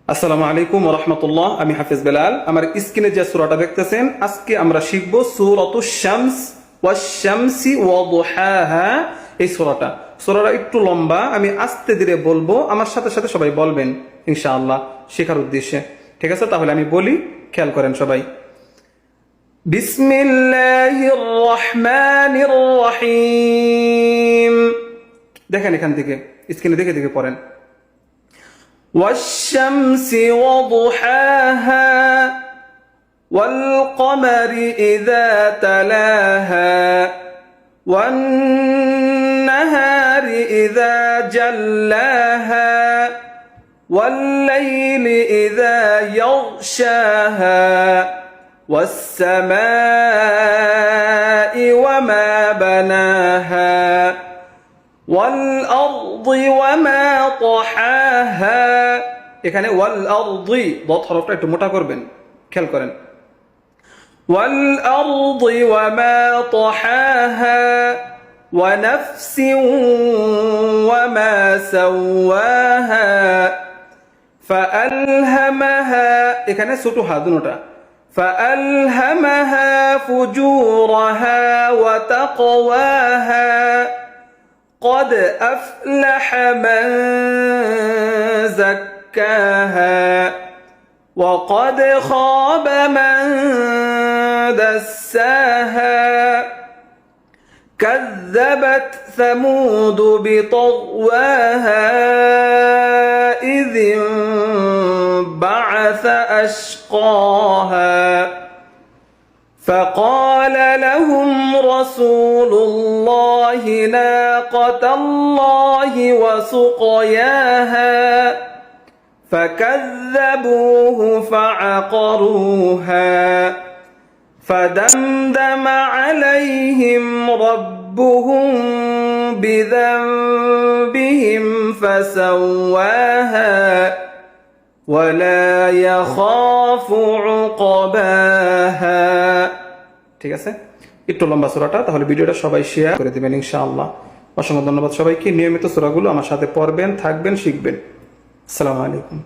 আসসালামু আলাইকুম ওয়া রাহমাতুল্লাহ। আমি হাফেজ বেলাল। আমার স্ক্রিনে যে সূরাটা দেখতেছেন, আজকে আমরা শিখব সূরাতুশ শামস ওয়াশ শামসি ওয়া দুহাহা। এই সূরাটা একটু লম্বা, আমি আস্তে ধীরে বলবো, আমার সাথে সাথে সবাই বলবেন ইনশাআল্লাহ, শেখার উদ্দেশ্যে। ঠিক আছে, তাহলে আমি বলি, খেয়াল করেন সবাই। বিসমিল্লাহির রহমানির রহিম। দেখেন এখান থেকে স্ক্রিনে দেখে দেখে পড়েন। والشمس وضحاها والقمر إذا تلاها والنهار إذا جلاها والليل إذا يغشاها والسماء وما بناها والأرض وما طحاها। এখানে ওয়াল আরদি দত হরফটা একটু মোটা করবেন, খেয়াল করেন। ওয়াল আরদি ওয়ামা طحاها ونفس وما سواها فألهمها। এখানে ছোট হা দুটোটা। فألهمها فجورها وتقواها قد أفلح من زكاها وقد خاب من دساها كذبت ثمود بطغواها إذ انبعث أشقاها فقال لهم رسول الله ناقة الله وسقياها فكذبوه فعقروها فدمدم عليهم ربهم بذنبهم فسواها ولا يخاف عقباها। ঠিক আছে, একটু লম্বা সূরাটা, তাহলে ভিডিওটা সবাই শেয়ার করে দিবেন ইনশাআল্লাহ। অসংখ্য ধন্যবাদ সবাইকে। নিয়মিত সূরাগুলো আমার সাথে পড়বেন, থাকবেন, শিখবেন। আসসালামু আলাইকুম।